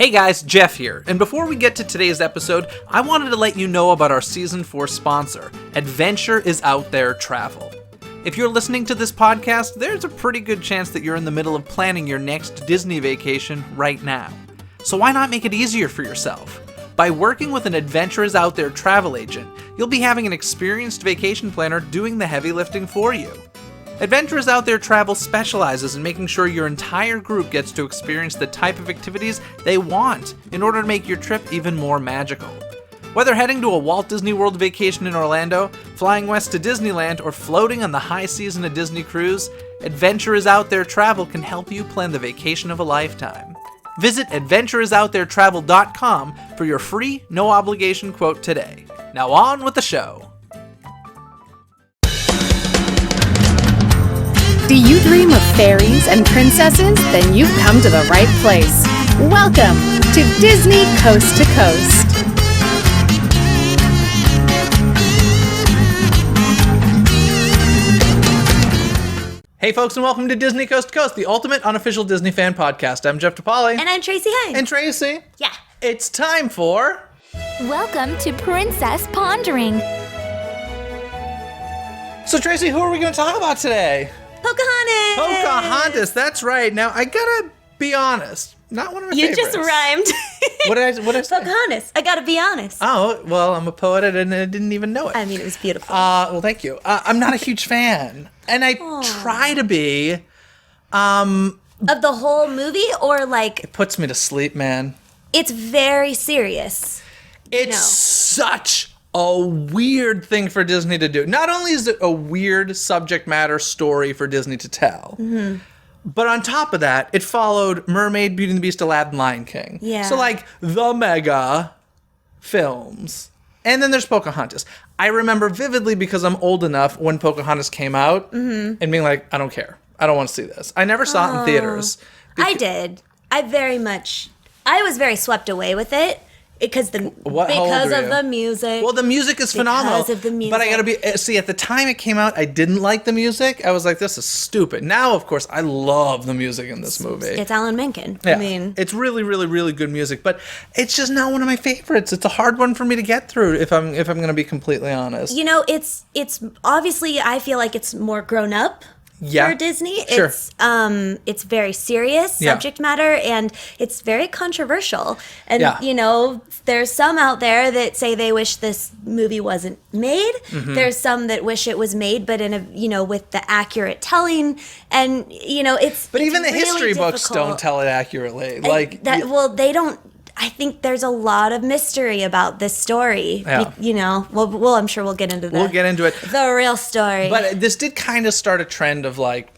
Hey guys, Jeff here, and before we get to today's episode, I wanted to let you know about our Season 4 sponsor, Adventure is Out There Travel. If you're listening to this podcast, there's a pretty good chance that you're in the middle of planning your next Disney vacation right now. So why not make it easier for yourself? By working with an Adventure is Out There travel agent, you'll be having an experienced vacation planner doing the heavy lifting for you. Adventure is Out There Travel specializes in making sure your entire group gets to experience the type of activities they want in order to make your trip even more magical. Whether heading to a Walt Disney World vacation in Orlando, flying west to Disneyland, or floating on the high seas in a Disney cruise, Adventure is Out There Travel can help you plan the vacation of a lifetime. Visit adventureisouttheretravel.com for your free, no-obligation quote today. Now on with the show. Do you dream of fairies and princesses? Then you've come to the right place. Welcome to Disney Coast to Coast. Hey folks, and welcome to Disney Coast to Coast, the ultimate unofficial Disney fan podcast. I'm Jeff DePaoli. And I'm Tracy Hine. And Tracy. Yeah. It's time for... Welcome to Princess Pondering. So Tracy, who are we going to talk about today? Pocahontas. Pocahontas, that's right. Now, I gotta be honest. Not one of my favorites. You just rhymed. What did I say? Pocahontas. I gotta be honest. Oh, well, I'm a poet and I didn't even know it. I mean, it was beautiful. Well, thank you. I'm not a huge fan. And I try to be. Of the whole movie, or like... It puts me to sleep, man. It's very serious. It's such a weird thing for Disney to do. Not only is it a weird subject matter story for Disney to tell, but on top of that, it followed Mermaid, Beauty and the Beast, Aladdin, Lion King. Yeah. So like the mega films. And then there's Pocahontas. I remember vividly because I'm old enough when Pocahontas came out and being like, I don't care. I don't want to see this. I never saw it in theaters. I did. I was very swept away with it. Because of the music. Well, the music is phenomenal. Because of the music. But I gotta see, at the time it came out, I didn't like the music. I was like, this is stupid. Now, of course, I love the music in this movie. It's Alan Menken. Yeah. I mean, it's really, really, really good music, but it's just not one of my favorites. It's a hard one for me to get through if I'm gonna be completely honest. you know, it's obviously, I feel like it's more grown up. For Disney. Sure. It's very serious subject matter, and it's very controversial. And, you know, there's some out there that say they wish this movie wasn't made. There's some that wish it was made, but in a, you know, with the accurate telling. And, you know, But even the really history books difficult. don't tell it accurately. They don't. I think there's a lot of mystery about this story. Yeah. You know, well, I'm sure we'll get into that. We'll get into it. The real story. But this did kind of start a trend of like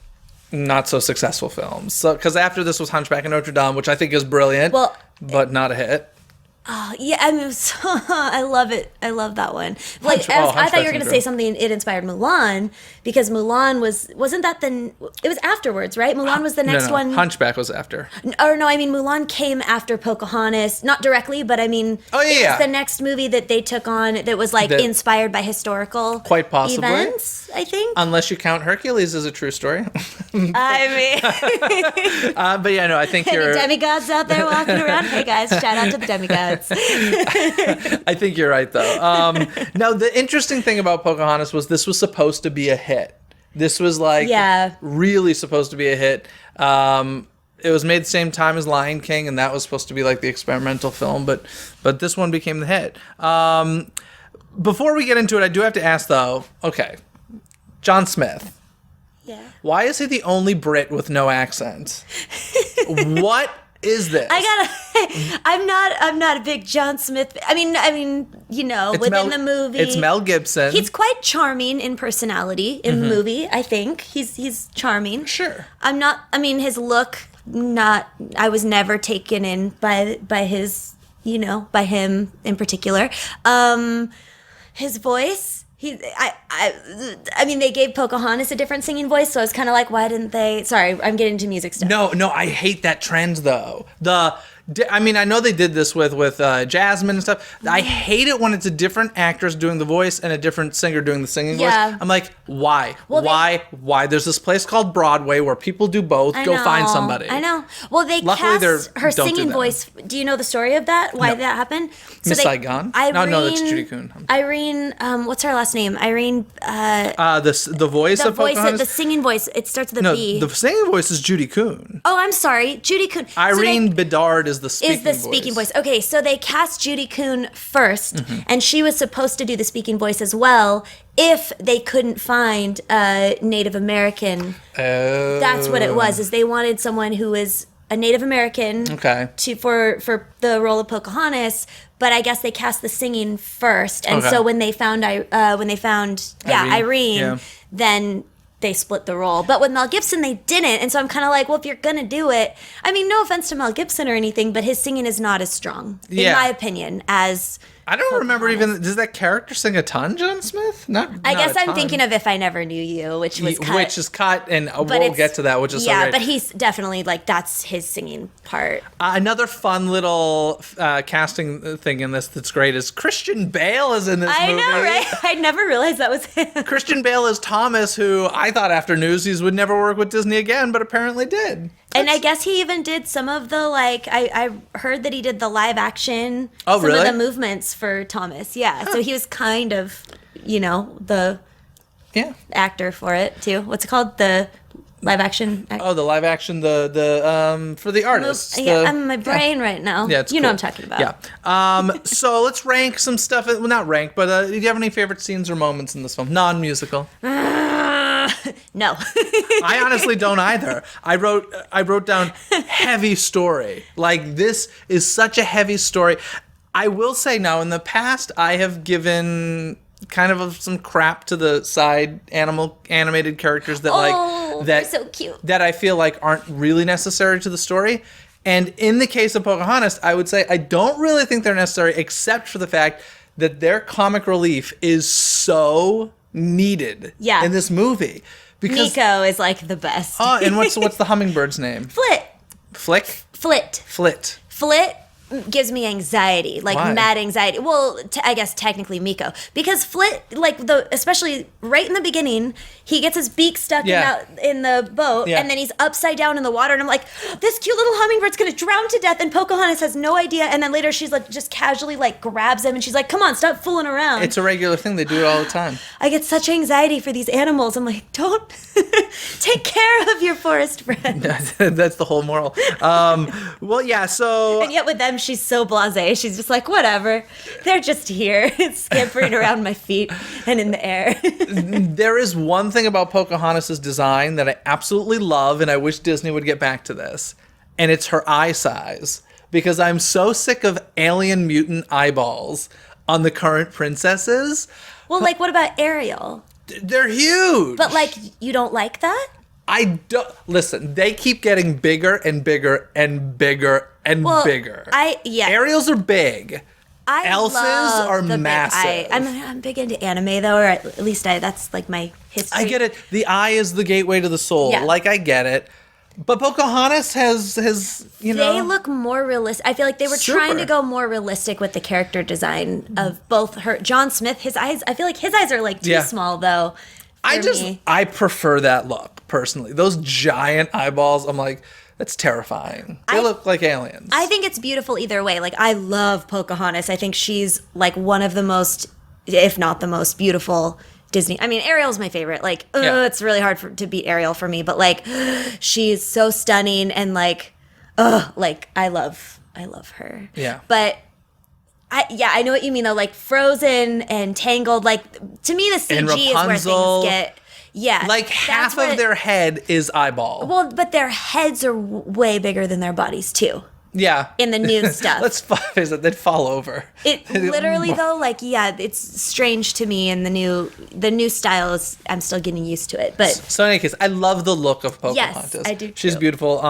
not so successful films. So because after this was Hunchback of Notre Dame, which I think is brilliant, but not a hit. Yeah, I mean, I love it. I love that one. Like, I thought you were going to say something. It inspired Mulan because Mulan wasn't that it was afterwards, right? Mulan was the next one. Hunchback was after. Or no, I mean Mulan came after Pocahontas, not directly, but I mean, it was the next movie that they took on that was like inspired by historical quite possibly events. I think, unless you count Hercules as a true story. I mean, but yeah, no, I think you're demigods out there walking around. Hey guys, shout out to the demigods. I think you're right, though. Now, the interesting thing about Pocahontas was this was supposed to be a hit. This was like really supposed to be a hit. It was made the same time as Lion King, and that was supposed to be like the experimental film, but this one became the hit. Before we get into it, I do have to ask, though, okay, John Smith. Yeah. Why is he the only Brit with no accent? What is this? I'm not a big John Smith. I mean, you know, within the movie, it's Mel Gibson. He's quite charming in personality in the movie. I think he's charming. Sure. I'm not. I mean, his look. I was never taken in by his. You know, by him in particular. His voice. I mean, they gave Pocahontas a different singing voice, so I was kind of like, why didn't they? Sorry, I'm getting into music stuff. No, I hate that trend though. I mean, I know they did this with Jasmine and stuff. I hate it when it's a different actress doing the voice and a different singer doing the singing voice. I'm like, why? Well, why? There's this place called Broadway where people do both. Go find somebody. I know. Well, they cast her singing voice. Do you know the story of that? Why that happened? So Miss Saigon? No, that's Judy Kuhn. Irene, what's her last name? Irene. The voice of Pocahontas? The singing voice. It starts with a B. The singing voice is Judy Kuhn. Oh, I'm sorry. Judy Kuhn. Irene Bedard is the speaking voice. Okay, so they cast Judy Kuhn first, and she was supposed to do the speaking voice as well if they couldn't find a Native American. Oh. That's what it was, is they wanted someone who was a Native American for the role of Pocahontas, but I guess they cast the singing first. And so when they found Irene, then they split the role. But with Mel Gibson, they didn't. And so I'm kind of like, well, if you're going to do it, I mean, no offense to Mel Gibson or anything, but his singing is not as strong, in my opinion, as I don't remember even. Does that character sing a ton, John Smith? I guess I'm thinking of If I Never Knew You, which was cut. Which is cut, and we'll get to that, which is so great. But he's definitely that's his singing part. Another fun little casting thing in this that's great is Christian Bale is in this movie. I know, right? I never realized that was him. Christian Bale is Thomas, who I thought after Newsies would never work with Disney again, but apparently did. And I guess he even did some of the, I heard that he did the live action, of the movements for Thomas. Yeah. Huh. So he was kind of, the actor for it too. What's it called? The live action. The live action, the for the artists. I'm in my brain right now. Yeah, it's cool. Know what I'm talking about. Yeah. So let's rank some stuff. Well, not rank, but do you have any favorite scenes or moments in this film? Non-musical. No. I honestly don't either. I wrote down heavy story. Like, this is such a heavy story. I will say now, in the past, I have given kind of some crap to the side animated characters that they're so cute, that I feel like aren't really necessary to the story. And in the case of Pocahontas, I would say I don't really think they're necessary, except for the fact that their comic relief is so needed in this movie. Because Nico is the best. Oh, and what's the hummingbird's name? Flit. Flick? Flit gives me anxiety, mad anxiety. Well, I guess technically Miko, because Flit, especially right in the beginning, he gets his beak stuck in the boat, and then he's upside down in the water, and I'm like, this cute little hummingbird's gonna drown to death, and Pocahontas has no idea, and then later she's just casually grabs him, and she's like, come on, stop fooling around. It's a regular thing. They do it all the time. I get such anxiety for these animals. I'm like, don't take care of your forest friends. That's the whole moral. Well, yeah. So, and yet with them, she's so blasé. She's just like, whatever. They're just here, scampering around my feet and in the air. There is one thing about Pocahontas' design that I absolutely love, and I wish Disney would get back to this, and it's her eye size. Because I'm so sick of alien mutant eyeballs on the current princesses. Well, what about Ariel? They're huge. But, you don't like that? I don't. Listen, they keep getting bigger and bigger and bigger and bigger. Ariels are big. Elsa's are massive. I'm big into anime, though, or at least that's my history. I get it. The eye is the gateway to the soul. Yeah. I get it. But Pocahontas has They look more realistic. I feel like they were trying to go more realistic with the character design of both her. John Smith, his eyes, I feel like his eyes are too small, though. I prefer that look, personally. Those giant eyeballs, I'm like, that's terrifying. They look like aliens. I think it's beautiful either way. I love Pocahontas. I think she's one of the most, if not the most beautiful Disney. I mean, Ariel's my favorite. It's really hard to beat Ariel for me, but she's so stunning and I love her. Yeah. But I know what you mean though. Frozen and Tangled. To me, the CG is where things get. Yeah. Half of their head is eyeball. Well, but their heads are way bigger than their bodies too. Yeah. In the new stuff. Let's face it, they'd fall over. It literally though, it's strange to me, and the new style is, I'm still getting used to it. But so in any case, I love the look of Pocahontas. Yes, I do too. She's beautiful.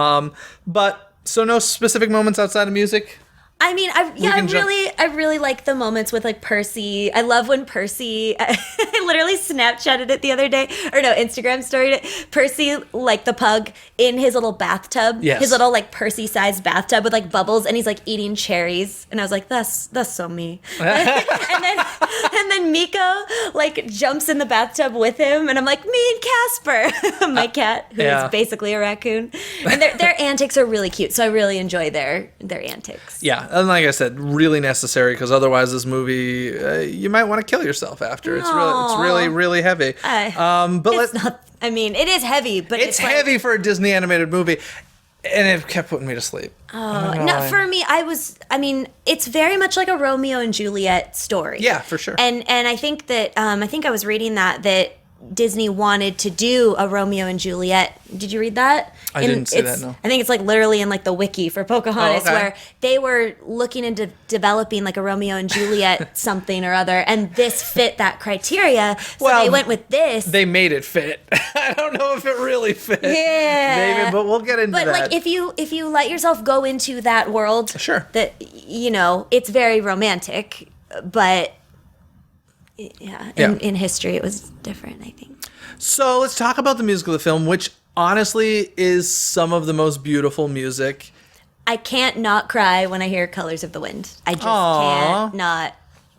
But so no specific moments outside of music? I mean, I really like the moments with like Percy. I love when Percy, I literally Snapchatted it the other day, or no, Instagram storied it. Percy, like the pug, in his little bathtub, his little like Percy-sized bathtub with like bubbles, and he's like eating cherries, and I was like, that's so me. and then Miko like jumps in the bathtub with him, and I'm like, me and Casper, my cat, who is basically a raccoon, and their antics are really cute, so I really enjoy their antics. Yeah, and like I said, really necessary, because otherwise this movie, you might want to kill yourself after. It's really, really heavy. I mean, it is heavy, but it's heavy like, for a Disney animated movie, and it kept putting me to sleep. For me, it's very much like a Romeo and Juliet story. Yeah, for sure. And I think that I was reading that Disney wanted to do a Romeo and Juliet. Did you read that? I didn't see that, no. I think it's like literally in like the wiki for Pocahontas, where they were looking into developing like a Romeo and Juliet something or other, and this fit that criteria, so they went with this. They made it fit. I don't know if it really fit. Yeah. Maybe, but we'll get into that. But like if you let yourself go into that world, sure, that it's very romantic, but in history it was different, I think. So let's talk about the music of the film, which honestly is some of the most beautiful music. I can't not cry when I hear Colors of the Wind. I just can't not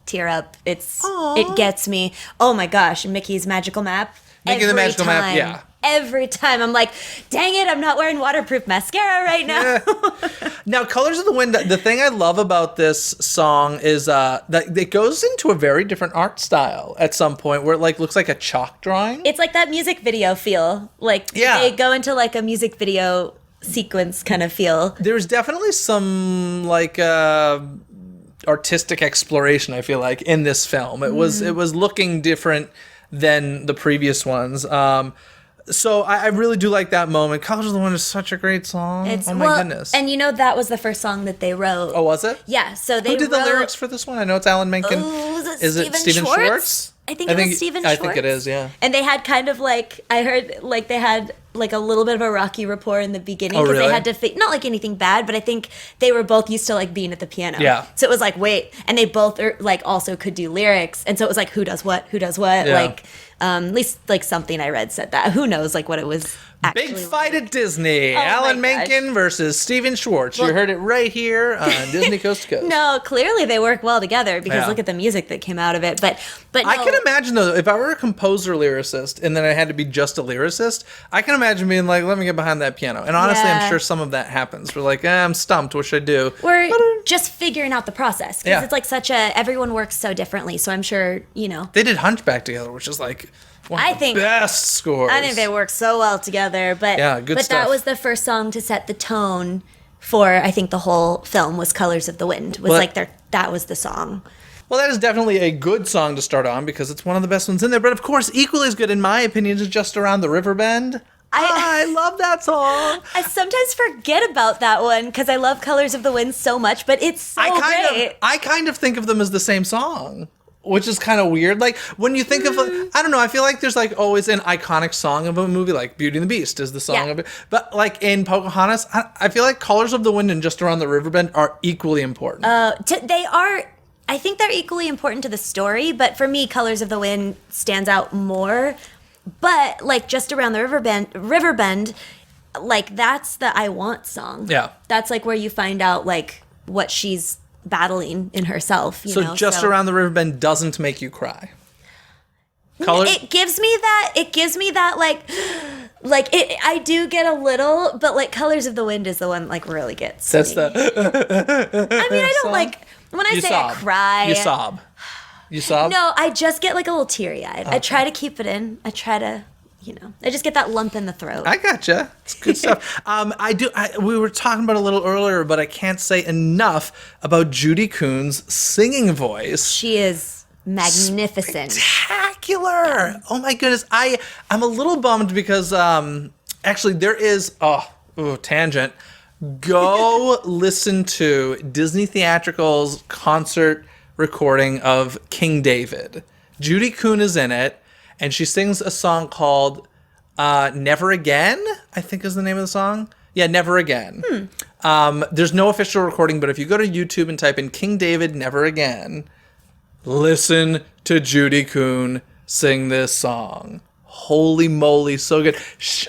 tear up. It gets me. Oh my gosh, Mickey's Magical Map. Mickey the Magical Map, yeah. Every time I'm like, dang it, I'm not wearing waterproof mascara right now. Yeah. Now, Colors of the Wind, the thing I love about this song is that it goes into a very different art style at some point where it like looks like a chalk drawing. It's like that music video feel. Like they go into like a music video sequence kind of feel. There's definitely some like artistic exploration, I feel like, in this film. It was looking different than the previous ones. So I really do like that moment. Colors of the Wind is such a great song. Oh my goodness. And that was the first song that they wrote. Oh, was it? Yeah. So they Who did the lyrics for this one? I know it's Alan Menken. Oh, is it Stephen Schwartz? I think it was Stephen Schwartz. I think it is, yeah. And they had kind of like, I heard like they had like a little bit of a rocky rapport in the beginning. Oh, really? They had to, not like anything bad, but I think they were both used to like being at the piano. Yeah. So it was like, wait, and they both like also could do lyrics. And so it was like, who does what? Yeah. Like, at least like something I read said that. Who knows like what it was actually. Big fight at Disney. Oh Alan Menken versus Stephen Schwartz. You heard it right here on Disney Coast to Coast. No, clearly they work well together because look at the music that came out of it. But no. I can imagine though, if I were a composer lyricist and then I had to be just a lyricist, I can imagine being like, let me get behind that piano. And honestly, I'm sure some of that happens. We're like, I'm stumped. What should I do? We're just figuring out the process because it's like everyone works so differently. So I'm sure, They did Hunchback together, which is like one of the best scores. I think they work so well together. But good stuff. That was the first song to set the tone for, I think, the whole film was Colors of the Wind. That was the song. Well, that is definitely a good song to start on because it's one of the best ones in there. But of course, equally as good, in my opinion, is Just Around the River Bend. I love that song. I sometimes forget about that one because I love Colors of the Wind so much, but it's so great. I kind of think of them as the same song, which is kind of weird. Like, when you think of, I don't know, I feel like there's like always an iconic song of a movie, like Beauty and the Beast is the song of it. But like in Pocahontas, I feel like Colors of the Wind and Just Around the River Bend are equally important. They are. I think they're equally important to the story, but for me, Colors of the Wind stands out more. But like Just Around the River Bend, like that's the I Want song. Yeah. That's like where you find out like what she's battling in herself. Just Around the River Bend doesn't make you cry. It gives me that like it. I do get a little, but like Colors of the Wind is the one like really gets. That's me. I mean, I don't like when I say I cry. You sob. You sob? No, I just get like a little teary-eyed. Okay. I try to keep it in. I try to, I just get that lump in the throat. I gotcha. It's good stuff. We were talking about it a little earlier, but I can't say enough about Judy Kuhn's singing voice. She is magnificent. Spectacular. Yeah. Oh my goodness. I'm a little bummed because actually there is tangent. Go listen to Disney Theatrical's concert recording of King David. Judy Kuhn is in it, and she sings a song called Never Again, I think is the name of the song. Yeah, Never Again. There's no official recording, but if you go to YouTube and type in King David Never Again, listen to Judy Kuhn sing this song. Holy moly, so good.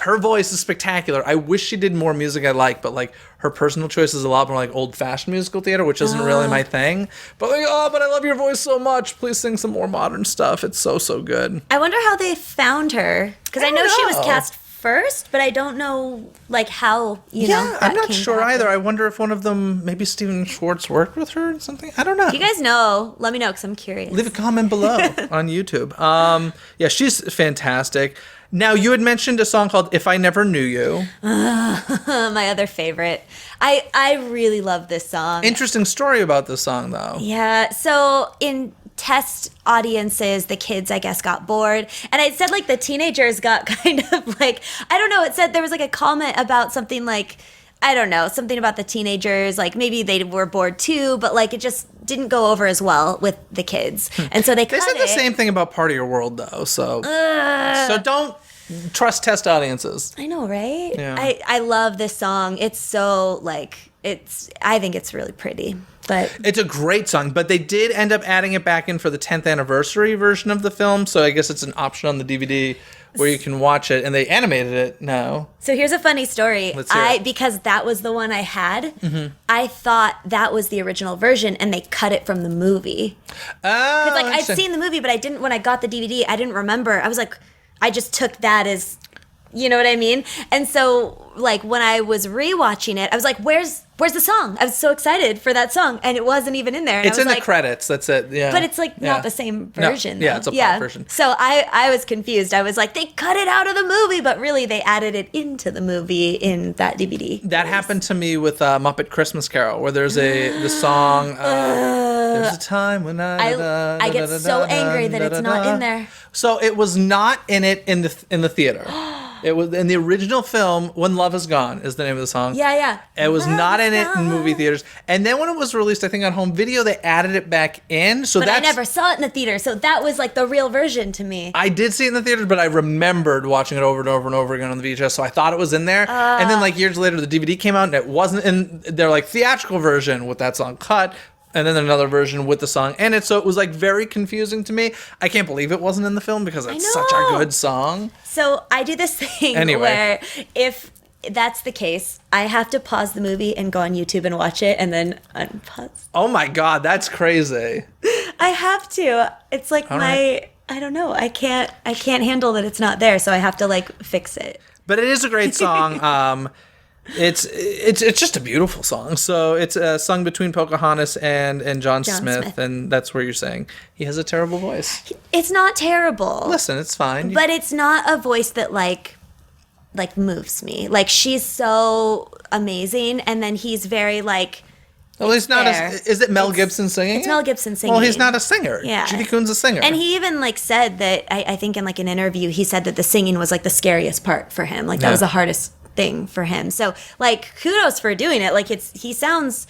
Her voice is spectacular. I wish she did more music I like, but like her personal choice is a lot more like old-fashioned musical theater, which isn't really my thing. But like, but I love your voice so much. Please sing some more modern stuff. It's so, so good. I wonder how they found her. Because I know she was cast first, but I don't know like how, you know. Yeah, I'm not sure either. I wonder if one of them, maybe Steven Schwartz, worked with her or something. I don't know. If you guys know, let me know because I'm curious. Leave a comment below on YouTube. Yeah, she's fantastic. Now, you had mentioned a song called If I Never Knew You. My other favorite. I really love this song. Interesting story about this song, though. Yeah, so in test audiences, the kids, I guess, got bored. And it said, like, the teenagers got kind of, like, I don't know, it said there was, like, a comment about something, like, I don't know, something about the teenagers, like, maybe they were bored, too, but, like, it just didn't go over as well with the kids. And so they cut it. They said the same thing about Part of Your World, though, so don't trust test audiences. I know, right? Yeah. I love this song. It's so, like, I think it's really pretty. But it's a great song, but they did end up adding it back in for the 10th anniversary version of the film, so I guess it's an option on the DVD where you can watch it, and they animated it now. So here's a funny story. Let's hear it. Because that was the one I had, I thought that was the original version, and they cut it from the movie. Oh, Because, like, I'd seen the movie, but I didn't, when I got the DVD, I didn't remember. I was like, I just took that as, you know what I mean? And so, like, when I was rewatching it, I was like, where's the song? I was so excited for that song, and it wasn't even in there. And it's I was in like, the credits. That's it. Yeah, but it's like not the same version. No. Yeah, it's a pop version. So I was confused. I was like, they cut it out of the movie, but really they added it into the movie in that DVD. That happened to me with Muppet Christmas Carol, where there's the song. There's a time when I get so angry that it's not in there. So it was not in it in the theater. It was in the original film. When Love Is Gone is the name of the song. Yeah. It was not in it in movie theaters. And then when it was released, I think on home video, they added it back in. But I never saw it in the theater, so that was like the real version to me. I did see it in the theaters, but I remembered watching it over and over and over again on the VHS, so I thought it was in there. And then like years later, the DVD came out and it wasn't in their like theatrical version with that song cut. And then another version with the song in it. So it was like very confusing to me. I can't believe it wasn't in the film because it's such a good song. So I do this thing where if that's the case, I have to pause the movie and go on YouTube and watch it and then unpause. Oh my God, that's crazy. I have to. It's like I don't know. I can't handle that it's not there, so I have to like fix it. But it is a great song. It's just a beautiful song. So it's sung between Pocahontas and John Smith, and that's where you're saying he has a terrible voice. It's not terrible. Listen, it's fine. But it's not a voice that like moves me. Like she's so amazing, and then he's very like. Well, he's not. Is it Mel Gibson singing? It's Mel Gibson singing. Well, he's not a singer. Yeah, Judy Kuhn's a singer. And he even like said that I think in like an interview he said that the singing was like the scariest part for him. Like that was the hardest thing for him. So like kudos for doing it. Like he sounds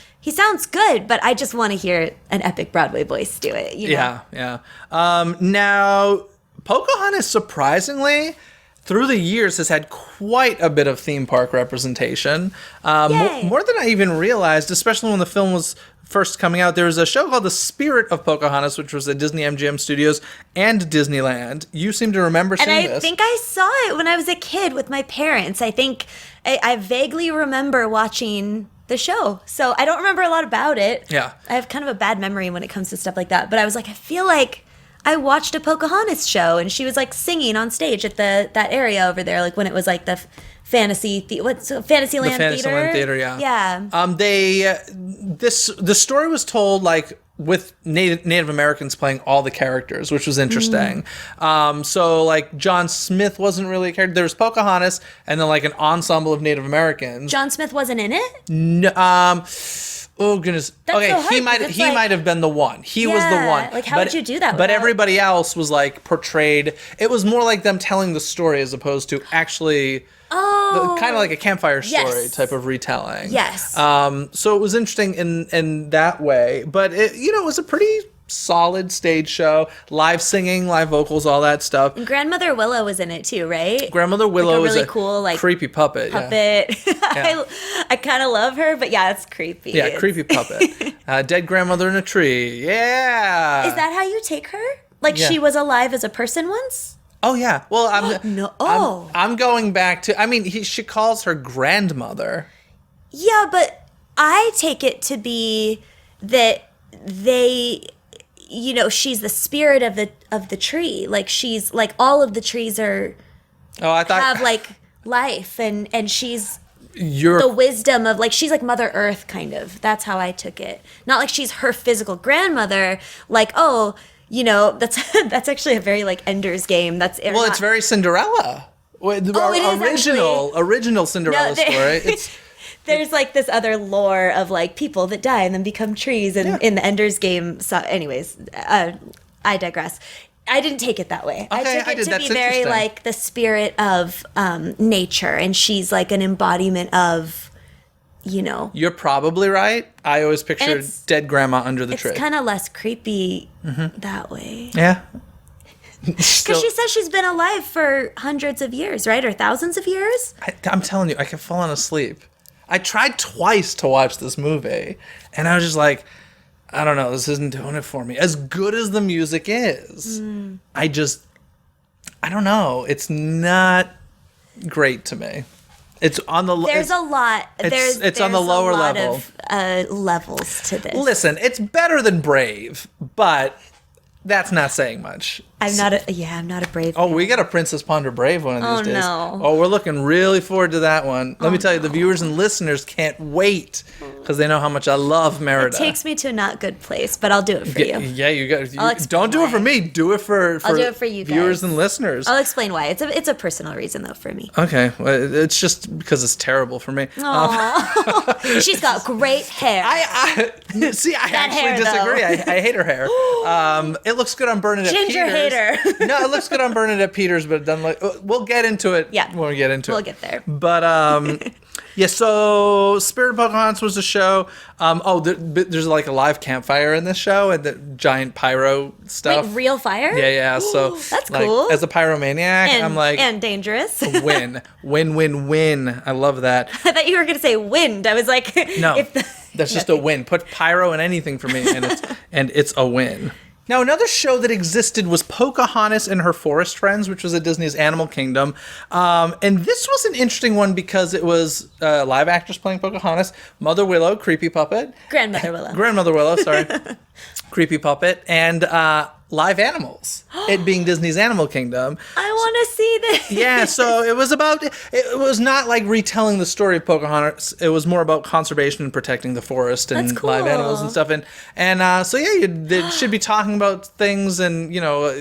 good, but I just want to hear an epic Broadway voice do it. You know? Yeah. Now Pocahontas surprisingly through the years has had quite a bit of theme park representation. More than I even realized, especially when the film was first coming out. There was a show called The Spirit of Pocahontas, which was at Disney-MGM Studios and Disneyland. You seem to remember seeing this. And I think I saw it when I was a kid with my parents. I think I vaguely remember watching the show. So I don't remember a lot about it. Yeah. I have kind of a bad memory when it comes to stuff like that. But I was like, I feel like I watched a Pocahontas show and she was like singing on stage at that area over there, like when it was like the Fantasyland Theater, yeah. Yeah. The story was told like with Native Americans playing all the characters, which was interesting. So like John Smith wasn't really a character. There was Pocahontas and then like an ensemble of Native Americans. John Smith wasn't in it? No, oh goodness. That's okay, so hard. he might have been the one. He was the one. Like how would you do that? But everybody else was like portrayed. It was more like them telling the story as opposed to actually kind of like a campfire story type of retelling. Yes. So it was interesting in that way, but it was a pretty solid stage show, live singing, live vocals, all that stuff. And Grandmother Willow was in it too, right? Grandmother Willow like a really is a cool, like creepy puppet. Yeah. I kind of love her, but yeah, it's creepy. Yeah, creepy puppet. Dead grandmother in a tree. Yeah. Is that how you take her? Like she was alive as a person once? Oh yeah. Well, I'm going back to. I mean, she calls her grandmother. Yeah, but I take it to be that she's the spirit of the tree. Like she's like all of the trees are. Oh, I thought have like life, and she's the wisdom of like she's like Mother Earth kind of. That's how I took it. Not like she's her physical grandmother. Like that's actually a very like Ender's Game. It's very Cinderella. Original Cinderella story. There's like this other lore of like people that die and then become trees and in the Ender's Game. So anyways, I digress. I didn't take it that way. Okay, I took it to be very like the spirit of nature, and she's like an embodiment of, You're probably right. I always pictured dead grandma under the tree. It's kind of less creepy that way. Yeah. Because she says she's been alive for hundreds of years, right? Or thousands of years? I'm telling you, I kept falling asleep. I tried twice to watch this movie, and I was just like, I don't know, this isn't doing it for me. As good as the music is, I don't know. It's not great to me. It's on the. There's a lot. It's on the lower level. Of levels to this. Listen, it's better than Brave, but that's not saying much. I'm not a Brave fan. We got a Princess Ponder Brave one of these days. No. Oh, we're looking really forward to that one. Let me tell you, the viewers and listeners can't wait because they know how much I love Merida. It takes me to a not good place, but I'll do it for you. Yeah, you got. Don't do it for me. Do it for I'll do it for you viewers guys. and listeners. I'll explain why. It's a personal reason though for me. Okay, well, it's just because it's terrible for me. She's got great hair. I actually disagree. I hate her hair. It looks good on Bernadette Peters. Ginger hater. No, it looks good on Bernadette Peters, but it doesn't look. We'll get into it. Yeah, when we get into it. We'll get there. But yeah. So Spirit of Pocahontas was a show. There's like a live campfire in this show and the giant pyro stuff. Wait, real fire? Yeah. So that's like, cool. As a pyromaniac, I'm like and dangerous. win. I love that. I thought you were gonna say wind. I was like, no, that's just a win. Put pyro in anything for me, and it's a win. Now, another show that existed was Pocahontas and Her Forest Friends, which was at Disney's Animal Kingdom. And this was an interesting one because it was live actors playing Pocahontas, Mother Willow, creepy puppet. Grandmother Willow, sorry. Creepy puppet. And live animals, it being Disney's Animal Kingdom. I want to see this. Yeah, so it was not like retelling the story of Pocahontas. It was more about conservation and protecting the forest and That's cool. live animals and stuff. And so yeah, they should be talking about things, and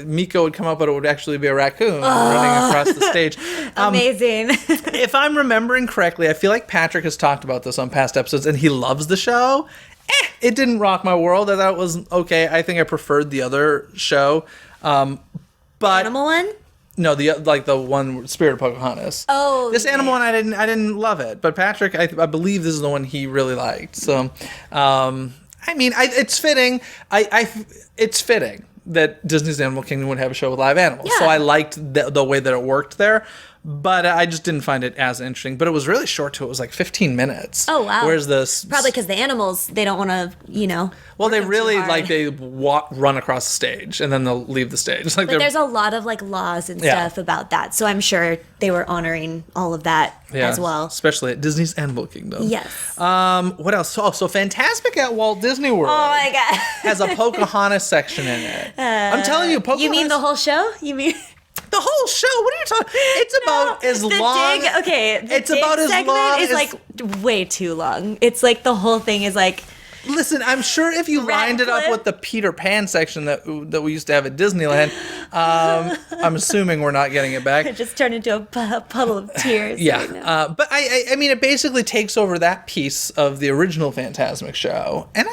Miko would come up, but it would actually be a raccoon running across the stage. Amazing. If I'm remembering correctly, I feel like Patrick has talked about this on past episodes, and he loves the show. It didn't rock my world. I thought it was okay. I think I preferred the other show. But Animal one? No, the one Spirit of Pocahontas. Oh, this animal one I didn't love it, but Patrick, I believe this is the one he really liked. So, it's fitting. It's fitting that Disney's Animal Kingdom would have a show with live animals. Yeah. So I liked the way that it worked there. But I just didn't find it as interesting. But it was really short too. It was like 15 minutes. Oh, wow. Whereas this... Probably because the animals, they don't want to, Well, they really, they run across the stage and then they'll leave the stage. But there's a lot of, laws and stuff about that. So I'm sure they were honoring all of that as well. Especially at Disney's Animal Kingdom. Yes. What else? So Fantasmic at Walt Disney World. Oh, my God. has a Pocahontas section in it. I'm telling you, Pocahontas... You mean the whole show? The whole show? What are you talking? It's about as long. It's about as long. It's way too long. It's like the whole thing is like. Listen, I'm sure if you lined it up with the Peter Pan section that we used to have at Disneyland, I'm assuming we're not getting it back. It just turned into a puddle of tears. Yeah, right now. but I mean, it basically takes over that piece of the original Fantasmic show, and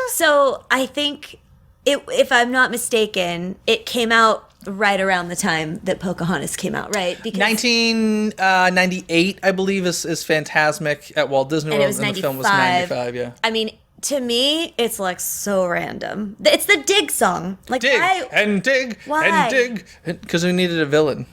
so I think if I'm not mistaken, it came out right around the time that Pocahontas came out, right? Because 1998, I believe, is Fantasmic at Walt Disney World, and it was and 95. the film was 95. Yeah. I mean, to me, it's like so random. It's the dig song. Like dig why? and dig Why? and dig. Because we needed a villain.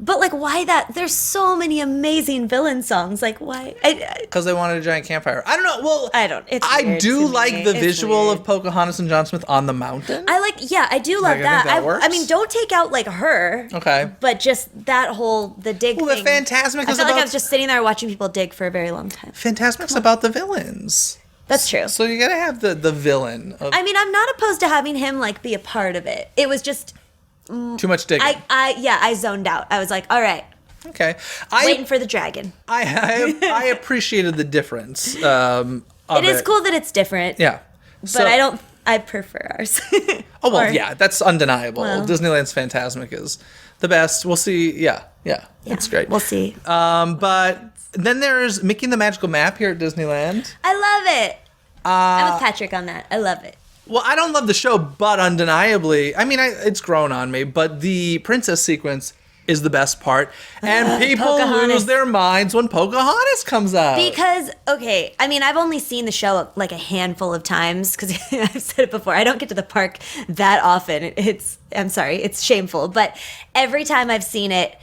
But like, why that? There's so many amazing villain songs. Like, why? Because they wanted a giant campfire. I don't know. Well, I don't. It's I weird do to like me. the It's visual weird. of Pocahontas and John Smith on the mountain. I do love Like, I that. think that works. I mean, don't take out like her. Okay. But just that whole the dig Well, the thing. Fantasmic I is felt like about- I was just sitting there watching people dig for a very long time. Fantasmic's about the villains. That's true. So you gotta have the villain. Of I mean, I'm not opposed to having him like be a part of it. It was just too much digging. I zoned out. I was like, all right, Okay. waiting for the dragon. I appreciated the difference. It is cool that it's different. Yeah. But I prefer ours. Oh, well, Or- yeah, that's undeniable. Well. Disneyland's Fantasmic is the best. We'll see. Yeah. It's great. We'll see. But then there's Mickey and the Magical Map here at Disneyland. I love it. I'm with Patrick on that. I love it. Well, I don't love the show, but undeniably, I mean, it's grown on me, but the princess sequence is the best part. And people Pocahontas. lose their minds when Pocahontas comes out. Because, okay, I mean, I've only seen the show like a handful of times because I've said it before. I don't get to the park that often. I'm sorry, it's shameful. But every time I've seen it,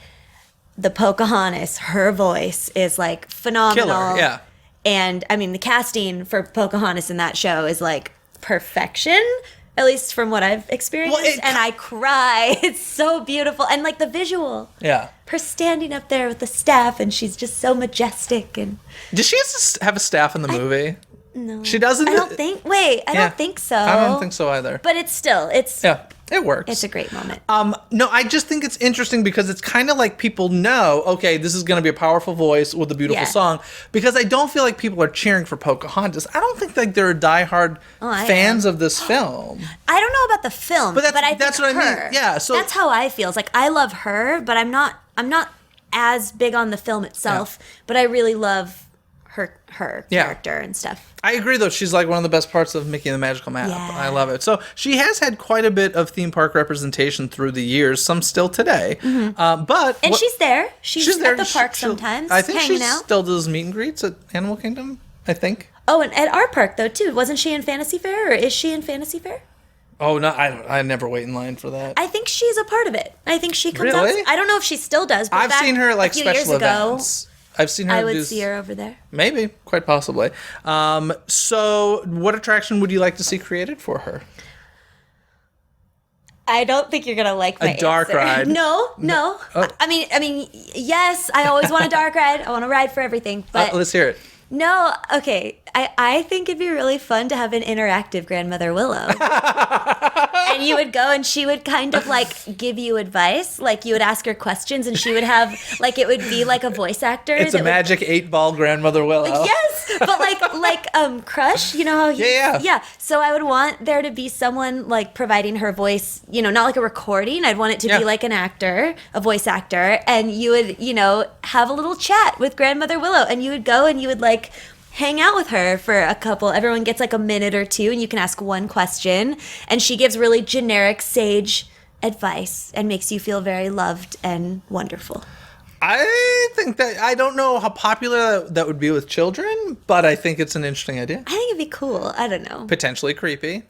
the Pocahontas, her voice is like phenomenal. Killer, yeah. And I mean, the casting for Pocahontas in that show is like perfection. At least from what I've experienced. Well, and I cry. It's so beautiful. And like the visual. Yeah. Her standing up there with the staff and she's just so majestic. And Does she have a staff in the movie? no. She doesn't? I don't think. Wait, I Yeah. don't think so. I don't think so either. But it's Yeah, it works. it's a great moment. No, I just think it's interesting because it's kind of like people know, okay, this is going to be a powerful voice with a beautiful Yeah. song. Because I don't feel like people are cheering for Pocahontas. I don't think like they're diehard I fans of this film. I don't know about the film, But but, that's- I think that's what I mean. her. Yeah, so- that's how I feel. It's like I love her, but I'm not as big on the film itself. But I really love her Yeah. character and stuff. I agree, though. She's like one of the best parts of Mickey and the Magical Map. Yeah. I love it. So she has had quite a bit of theme park representation through the years, some still today. But And she's there. She's there. at the park She'll- sometimes, I think hanging she out. still does meet and greets at Animal Kingdom, I think. Oh, and at our park though too. Wasn't she in Fantasy Fair, or is she in Fantasy Fair? Oh, no, I never wait in line for that. I think she's a part of it. I think she comes Really? out. I don't know if she still does. But I've back seen her at like a few years special ago, events. I've seen her I would do see her over there. Maybe, quite possibly. So what attraction would you like to see created for her? I don't think you're gonna like my dark answer. ride. No. Oh. I mean, yes. I always want a dark ride. I want to ride for everything. But Let's hear it. no. Okay. I think it'd be really fun to have an interactive Grandmother Willow. And you would go and she would kind of like give you advice. Like you would ask her questions and she would have like it would be like a voice actor. It's a that magic 8-ball Grandmother Willow. Yes, but like Crush, you know how he, Yeah. So I would want there to be someone like providing her voice, you know, not like a recording. I'd want it to Yeah. be like an actor, a voice actor, and you would, you know, have a little chat with Grandmother Willow, and you would go and you would like hang out with her for a couple. Everyone gets like a minute or two, and you can ask one question, and she gives really generic sage advice and makes you feel very loved and wonderful. I think that I don't know how popular that would be with children, but I think it's an interesting idea. I think it'd be cool. I don't know. Potentially creepy.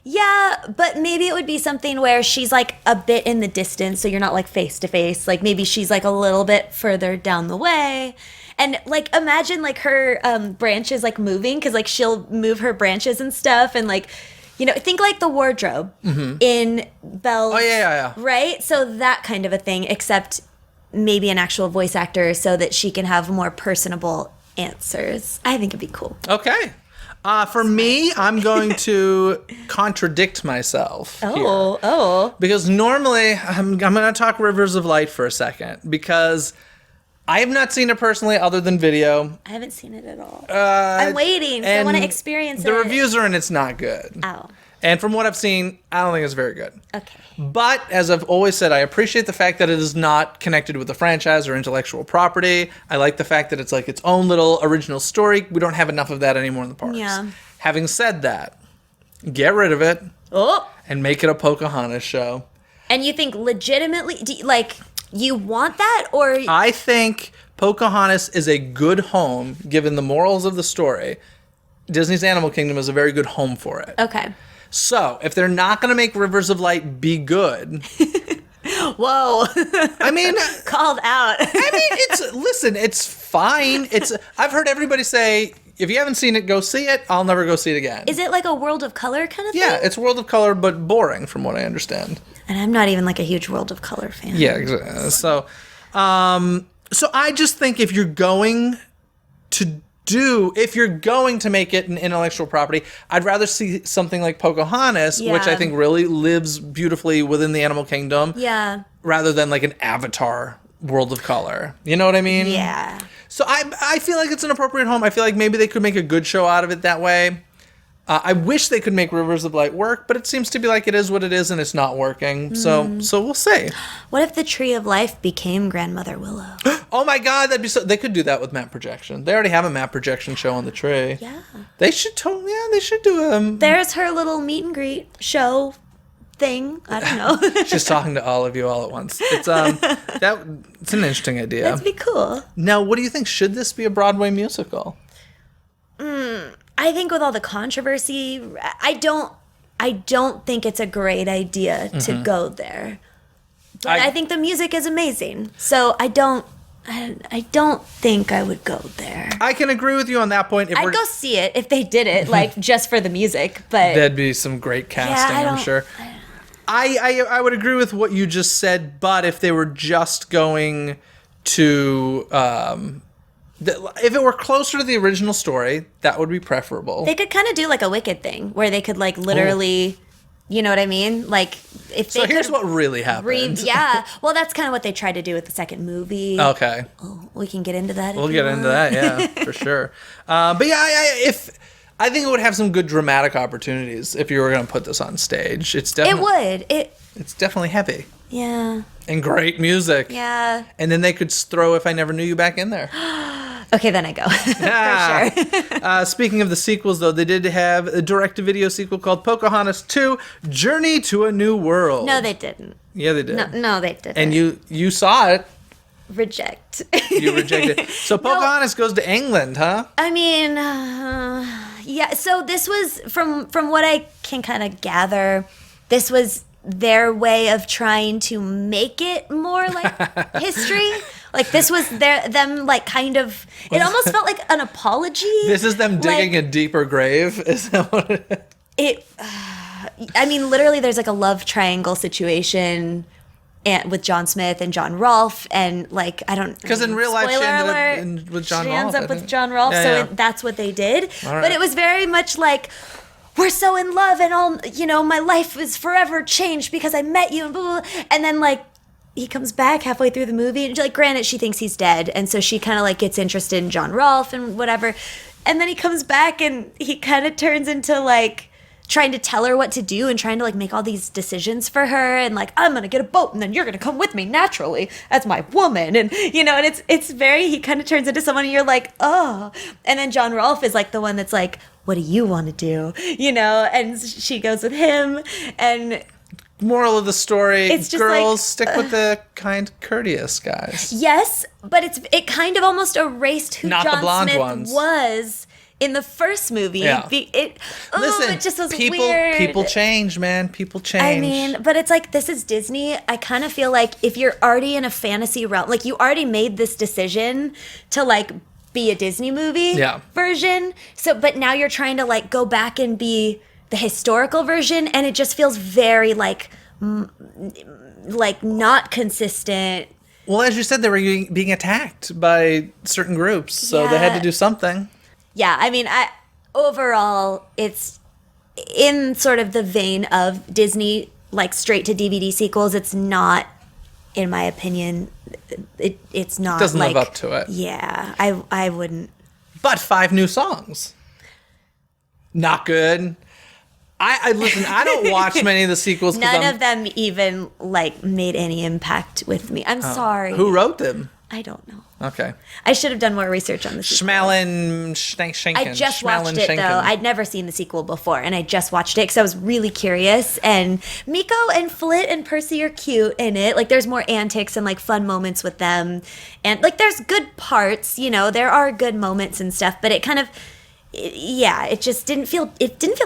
Yeah, but maybe it would be something where she's like a bit in the distance, so you're not like face to face. Like maybe she's like a little bit further down the way. And like imagine like her branches like moving, because like she'll move her branches and stuff, and like, you know, think like the wardrobe in Belle's. Oh, yeah. Right? So that kind of a thing, except maybe an actual voice actor so that she can have more personable answers. I think it'd be cool. Okay. For me, I'm going to contradict myself here. Oh. Because normally, I'm going to talk Rivers of Light for a second, because I have not seen it personally other than video. I haven't seen it at all. I'm waiting. 'Cause I want to and experience it. The reviews are in it's not good. Oh. And from what I've seen, I don't think it's very good. Okay. But as I've always said, I appreciate the fact that it is not connected with the franchise or intellectual property. I like the fact that it's like its own little original story. We don't have enough of that anymore in the parks. Yeah. Having said that, get rid of it Oh. and make it a Pocahontas show. And you think legitimately, you want that, or I think Pocahontas is a good home, given the morals of the story, Disney's Animal Kingdom is a very good home for it. Okay. So, if they're not going to make Rivers of Light be good... Whoa. I mean... Called out. It's fine. I've heard everybody say, if you haven't seen it, go see it. I'll never go see it again. Is it like a World of Color kind of thing? Yeah, it's World of Color, but boring, from what I understand. And I'm not even like a huge World of Color fan. Yeah, exactly. So I just think if you're going to make it an intellectual property, I'd rather see something like Pocahontas, which I think really lives beautifully within the animal kingdom. Yeah. Rather than like an Avatar World of Color. You know what I mean? Yeah. So I feel like it's an appropriate home. I feel like maybe they could make a good show out of it that way. I wish they could make Rivers of Light work, but it seems to be like it is what it is and it's not working. So we'll see. What if the Tree of Life became Grandmother Willow? Oh my God, that'd be so. They could do that with map projection. They already have a map projection show on the tree. Yeah. They should totally. Yeah, they should do There's her little meet and greet show thing. I don't know. She's talking to all of you all at once. It's it's an interesting idea. That'd be cool. Now, what do you think? Should this be a Broadway musical? I think with all the controversy, I don't think it's a great idea to go there. But I think the music is amazing. So I don't think I would go there. I can agree with you on that point. I'd go see it if they did it, like, just for the music. But that'd be some great casting, I'm sure. I would agree with what you just said, but if they were just going to... if it were closer to the original story, that would be preferable. They could kind of do like a Wicked thing, where they could like literally... You know what I mean? Like, if they So here's what really happened. Yeah. Well, that's kind of what they tried to do with the second movie. Okay. Oh, we can get into that. We'll get into that, yeah, for sure. But yeah, I think it would have some good dramatic opportunities if you were going to put this on stage. It's definitely It's definitely heavy. Yeah. And great music. Yeah. And then they could throw If I Never Knew You back in there. Okay, then I go. For sure. Speaking of the sequels, though, they did have a direct-to-video sequel called Pocahontas 2, Journey to a New World. No, they didn't. Yeah, they did. No, they didn't. And you saw it. Reject. You rejected. So Pocahontas goes to England, huh? I mean, yeah. So this was, from what I can kind of gather, this was their way of trying to make it more like history. Like, this was them, like, kind of... It almost felt like an apology. This is them digging a deeper grave? Is that what it is? I mean, literally, there's, like, a love triangle situation with John Smith and John Rolfe, and, like, I don't... Because in real life, she ended up with John Rolfe. She ends up with John Rolfe, that's what they did. All right. But it was very much like... We're so in love, and all, you know, my life is forever changed because I met you, and blah, blah, blah. And then, like, he comes back halfway through the movie, and, like, granted, she thinks he's dead, and so she kind of, like, gets interested in John Rolfe and whatever. And then he comes back, and he kind of turns into, like, trying to tell her what to do and trying to, like, make all these decisions for her, and, like, I'm gonna get a boat, and then you're gonna come with me naturally as my woman, and, you know, and it's very, he kind of turns into someone, and you're like, oh. And then John Rolfe is, like, the one that's like, what do you want to do? You know, and she goes with him, and... Moral of the story, it's just girls, like, stick with the kind, courteous guys. Yes, but it kind of almost erased who Not the John blonde Smith ones. was in the first movie. Yeah. Listen, it just was people, weird. People change, man. People change. I mean, but it's like, this is Disney. I kind of feel like if you're already in a fantasy realm, like, you already made this decision to, like, be a Disney movie version. So, but now you're trying to, like, go back and be the historical version, and it just feels very, like not consistent. Well, as you said, they were being attacked by certain groups, so they had to do something. Yeah, I mean, overall, it's in sort of the vein of Disney, like, straight to DVD sequels. It's not, in my opinion, it's not. It doesn't live up to it. Yeah, I wouldn't. But 5 new songs. Not good. I listen, I don't watch many of the sequels. None of them even, like, made any impact with me. I'm sorry. Who wrote them? I don't know. Okay. I should have done more research on the sequel. Schenken. I just watched it, though. I'd never seen the sequel before, and I just watched it because I was really curious. And Miko and Flit and Percy are cute in it. Like, there's more antics and, like, fun moments with them. And, like, there's good parts, you know. There are good moments and stuff, but it kind of... it just didn't feel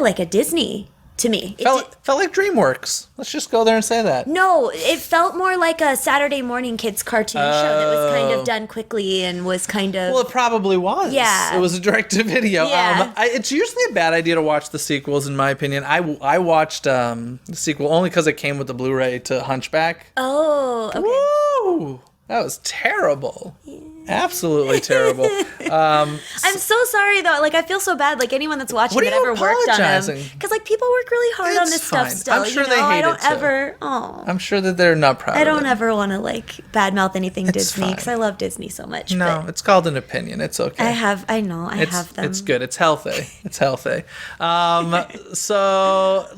like a Disney to me. Felt like DreamWorks. Let's just go there and say that. No, it felt more like a Saturday morning kids cartoon show that was kind of done quickly and was kind of... Well, it probably was. Yeah. It was a direct-to-video. Yeah. It's usually a bad idea to watch the sequels, in my opinion. I watched the sequel only because it came with the Blu-ray to Hunchback. Oh, okay. Woo! That was terrible. Yeah. Absolutely terrible. I'm so sorry though. Like I feel so bad. Like anyone that's watching that ever worked on them, because like people work really hard on this stuff. Still, I'm sure they hate it too. I'm sure that they're not proud. I don't of it. ever want to like badmouth anything Disney because I love Disney so much. No, it's called an opinion. It's okay. I have them. It's good. It's healthy. It's healthy. So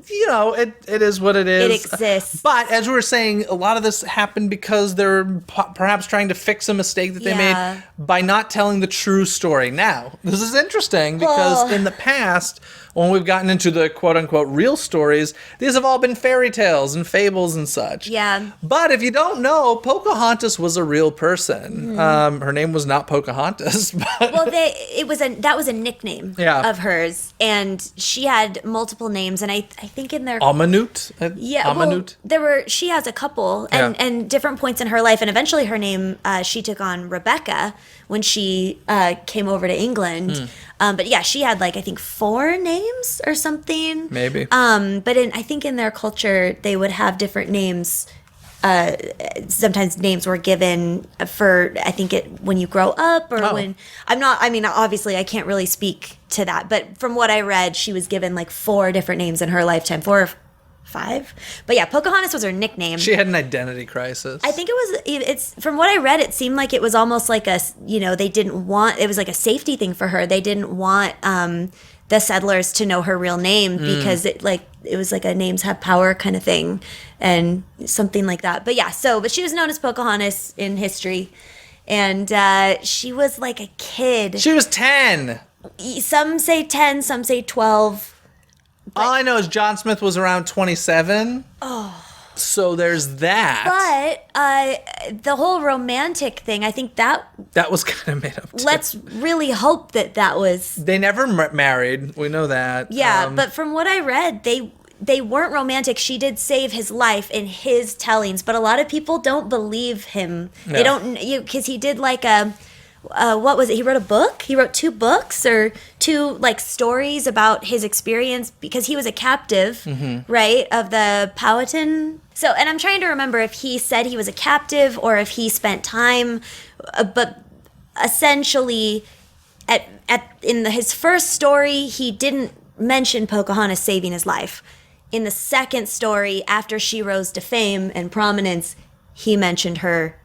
it is what it is. It exists. But as we were saying, a lot of this happened because they're perhaps trying to fix a mistake that they made by not telling the true story. Now, this is interesting because in the past, when we've gotten into the quote-unquote real stories, these have all been fairy tales and fables and such. Yeah. But if you don't know, Pocahontas was a real person. Her name was not Pocahontas. But well, that was a nickname of hers, and she had multiple names, and I think in their Amanut? Amanut? Well, she has a couple, and different points in her life, and eventually her name, she took on Rebecca when she came over to England. But yeah, she had like I think 4 names or something. Maybe. But I think in their culture they would have different names. Sometimes names were given for I think when you grow up or when obviously I can't really speak to that, but from what I read, she was given like 4 different names in her lifetime. 4 or 5. But yeah, Pocahontas was her nickname. She had an identity crisis. I think it's from what I read, it seemed like it was almost like it was like a safety thing for her. They didn't want the settlers to know her real name because it was like a names have power kind of thing and something like that. But yeah, but she was known as Pocahontas in history, and she was like a kid. She was 10. Some say 10, some say 12. All I know is John Smith was around 27. Oh. So there's that. But the whole romantic thing, I think that was kind of made up too. Let's really hope that was... They never married. We know that. Yeah, but from what I read, they weren't romantic. She did save his life in his tellings, but a lot of people don't believe him. Yeah. They don't... Because he did like a... what was it? He wrote a book? He wrote 2 books or 2 like stories about his experience because he was a captive, right, of the Powhatan. So, and I'm trying to remember if he said he was a captive or if he spent time, but essentially his first story, he didn't mention Pocahontas saving his life. In the second story, after she rose to fame and prominence, he mentioned her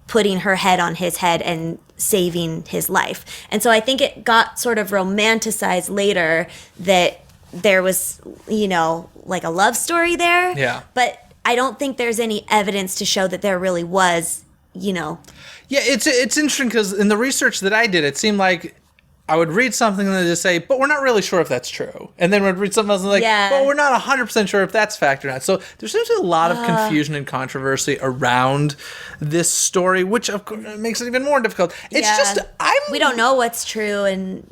putting her head on his head and saving his life. And so I think it got sort of romanticized later that there was, like a love story there. Yeah. But I don't think there's any evidence to show that there really was, Yeah, it's interesting because in the research that I did, it seemed like I would read something and then just say, but we're not really sure if that's true. And then we'd read something else and but we're not 100% sure if that's fact or not. So there seems to be a lot of confusion and controversy around this story, which of course makes it even more difficult. It's just, we don't know what's true, and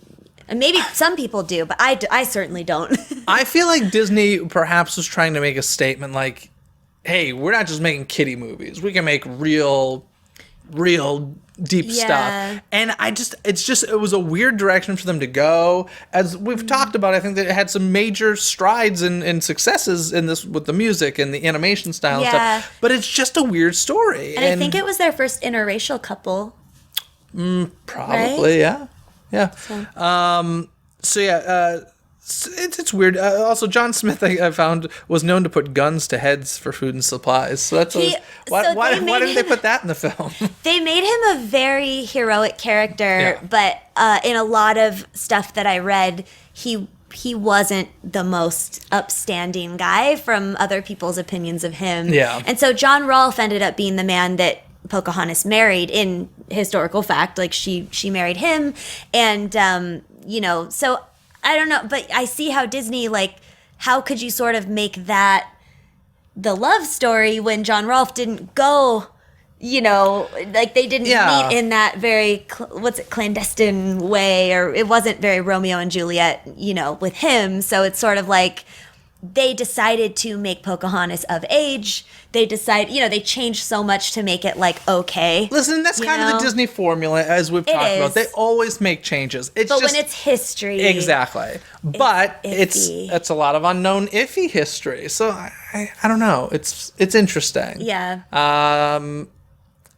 maybe some people do, but I certainly don't. I feel like Disney perhaps was trying to make a statement like, hey, we're not just making kiddie movies. We can make real deep stuff. And it was a weird direction for them to go. As we've talked about, I think that it had some major strides and successes in this with the music and the animation style and stuff. But it's just a weird story. And I think it was their first interracial couple. Probably, right? Yeah. It's weird. Also, John Smith, I found, was known to put guns to heads for food and supplies. So that's why didn't they put that in the film? They made him a very heroic character, but in a lot of stuff that I read, he wasn't the most upstanding guy from other people's opinions of him. Yeah. And so John Rolfe ended up being the man that Pocahontas married in historical fact. Like she married him, and so. I don't know, but I see how Disney, how could you sort of make that the love story when John Rolfe didn't go like they didn't meet in that very, clandestine way, or it wasn't very Romeo and Juliet, with him. So it's sort of like they decided to make Pocahontas of age. They they changed so much to make it like okay. Listen, that's kind of the Disney formula, as we've talked about. They always make changes. But when it's history, exactly. But it's a lot of unknown, iffy history. So I don't know. It's interesting. Yeah.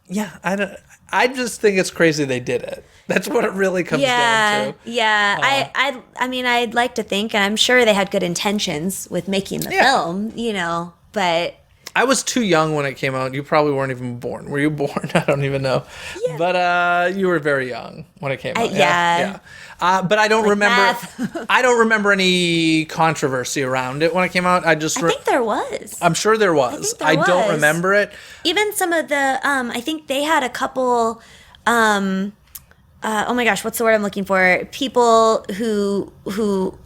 Yeah. I just think it's crazy they did it. That's what it really comes down to. Yeah. I mean, I'd like to think, and I'm sure they had good intentions with making the film, but I was too young when it came out. You probably weren't even born. Were you born? I don't even know. Yeah. But you were very young when it came out. Yeah. But I don't remember. I don't remember any controversy around it when it came out. I think there was. I'm sure there was. I don't remember it. Even some of the. I think they had a couple. Oh my gosh, what's the word I'm looking for? People who.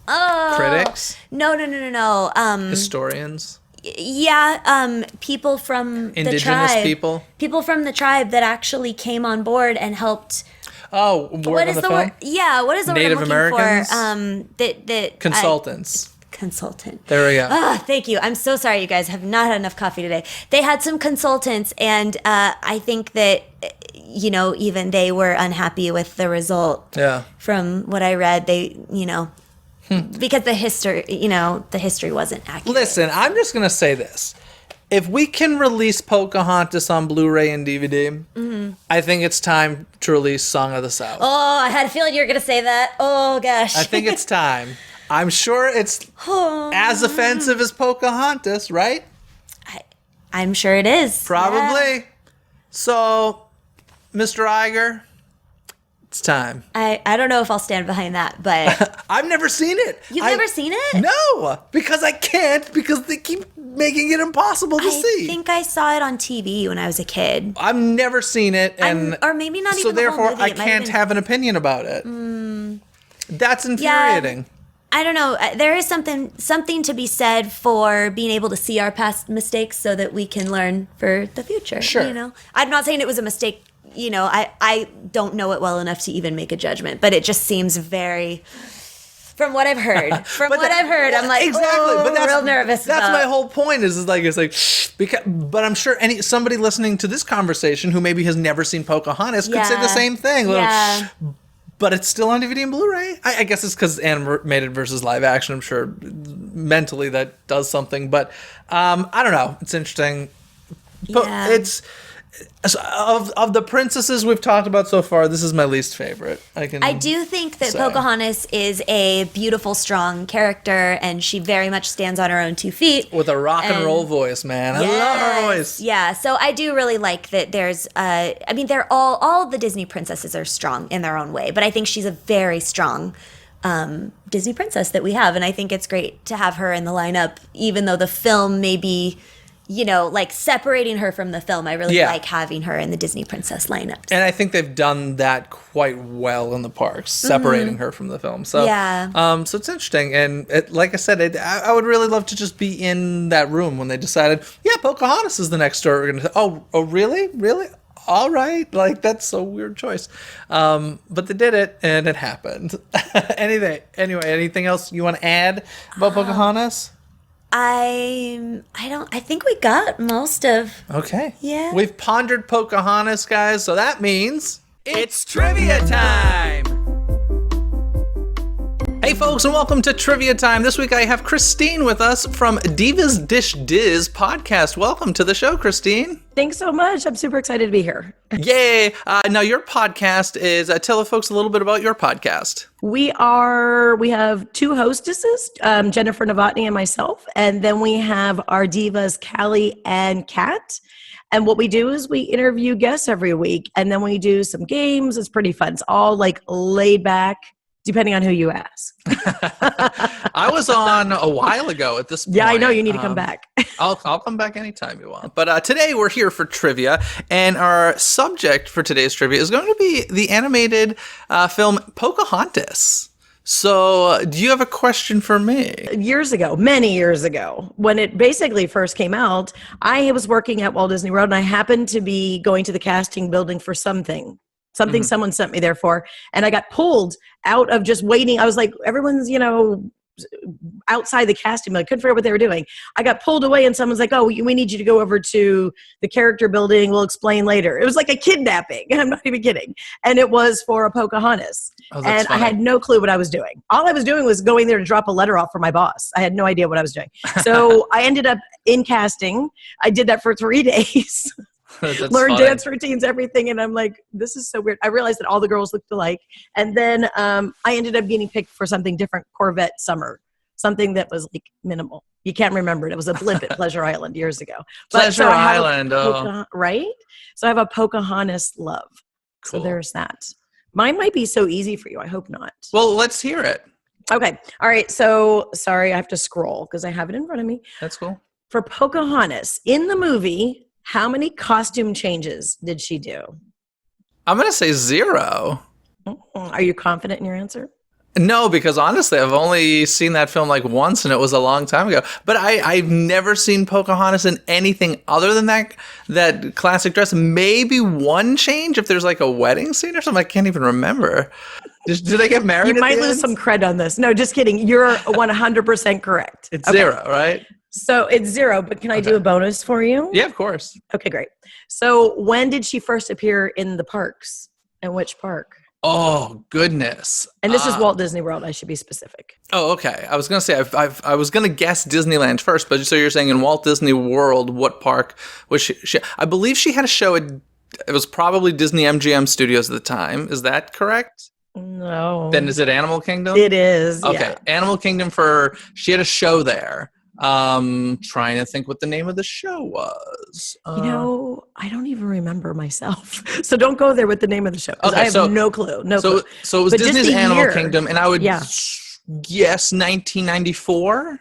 Critics? No. Historians. Yeah, people from Indigenous the tribe. people from the tribe that actually came on board and helped. Oh, what is the word? Yeah, what is the Native word I'm looking Americans? for? That consultants. Consultant. There we go. Thank you. I'm so sorry, you guys have not had enough coffee today. They had some consultants, and I think that even they were unhappy with the result. Yeah. From what I read, they because the history wasn't accurate. Listen, I'm just going to say this. If we can release Pocahontas on Blu-ray and DVD, I think it's time to release Song of the South. Oh, I had a feeling you were going to say that. Oh, gosh. I think it's time. I'm sure it's as offensive as Pocahontas, right? I'm sure it is. Probably. Yeah. So, Mr. Iger, it's time. I don't know if I'll stand behind that, but... I've never seen it. You've never seen it? No, because I can't, because they keep making it impossible to see. I think I saw it on TV when I was a kid. I've never seen it, or maybe not even so the whole therefore movie. I can't have an opinion about it. That's infuriating. Yeah, I don't know. There is something to be said for being able to see our past mistakes so that we can learn for the future. Sure. I'm not saying it was a mistake. I don't know it well enough to even make a judgment, but it just seems very... From what I've heard, I'm like, exactly. But that's real nervous. That's my whole point. It's like because. But I'm sure somebody listening to this conversation who maybe has never seen Pocahontas could say the same thing. Yeah. But it's still on DVD and Blu-ray. I guess it's because animated versus live action. I'm sure mentally that does something. But I don't know. It's interesting. Yeah. It's. Of the princesses we've talked about so far, this is my least favorite. I do think that Pocahontas is a beautiful, strong character, and she very much stands on her own 2 feet. With a rock and roll voice, man. I love her voice. Yeah, so I do really like that there's, they're all the Disney princesses are strong in their own way, but I think she's a very strong Disney princess that we have, and I think it's great to have her in the lineup, even though the film may be... separating her from the film. I really like having her in the Disney princess lineup. And I think they've done that quite well in the parks, separating her from the film. So, so it's interesting. And like I said, I would really love to just be in that room when they decided, Pocahontas is the next story we're going to... Oh, really? Really? All right. That's a weird choice. But they did it, and it happened. Anyway, anything else you want to add about Pocahontas? I think we got most of... Okay. Yeah. We've pondered Pocahontas, guys, so that means... It's trivia time! Hey folks, and welcome to Trivia Time. This week I have Christine with us from Divas Dish Diz podcast. Welcome to the show, Christine. Thanks so much. I'm super excited to be here. Yay! Now your podcast is, tell the folks a little bit about your podcast. We have 2 hostesses, Jennifer Novotny and myself, and then we have our divas, Callie and Kat. And what we do is we interview guests every week, and then we do some games. It's pretty fun. It's all laid back, depending on who you ask. I was on a while ago at this point. Yeah, I know. You need to come back. I'll come back anytime you want. But today we're here for trivia, and our subject for today's trivia is going to be the animated film Pocahontas. So, do you have a question for me? Years ago, many years ago, when it basically first came out, I was working at Walt Disney World, and I happened to be going to the casting building for something someone sent me there for, and I got pulled out of just waiting. I was like, everyone's, outside the casting, I couldn't figure out what they were doing. I got pulled away, and someone's like, "Oh, we need you to go over to the character building. We'll explain later." It was like a kidnapping. I'm not even kidding. And it was for a Pocahontas. And funny. I had no clue what I was doing. All I was doing was going there to drop a letter off for my boss. I had no idea what I was doing. So I ended up in casting. I did that for 3 days. Learned dance routines, everything. And I'm like, this is so weird. I realized that all the girls looked alike. And then I ended up getting picked for something different, Corvette Summer, something that was like minimal. You can't remember it. It was a blip at Pleasure Island years ago. Pleasure Island, right? So I have a Pocahontas love. Cool. So there's that. Mine might be so easy for you. I hope not. Well, let's hear it. Okay. All right. So sorry, I have to scroll because I have it in front of me. That's cool. For Pocahontas, in the movie, how many costume changes did she do? I'm going to say 0. Are you confident in your answer? No, because honestly, I've only seen that film like once, and it was a long time ago. But I've never seen Pocahontas in anything other than that classic dress. Maybe one change if there's like a wedding scene or something. I can't even remember. Did they get married? You might lose some cred on this. No, just kidding. You're 100% correct. It's 0, right? So it's 0, but can I do a bonus for you? Yeah, of course. Okay, great. So when did she first appear in the parks, and which park? Oh, goodness. And this is Walt Disney World. I should be specific. Oh, okay. I was going to say, I was going to guess Disneyland first, but so you're saying in Walt Disney World, what park was she? I believe she had a show it was probably Disney-MGM Studios at the time. Is that correct? No. Then is it Animal Kingdom? It is. Okay. Yeah. Animal Kingdom she had a show there. Trying to think what the name of the show was. I don't even remember myself. So don't go there with the name of the show. Okay, I have no clue. So it was Disney's Animal Kingdom, and I would guess 1994.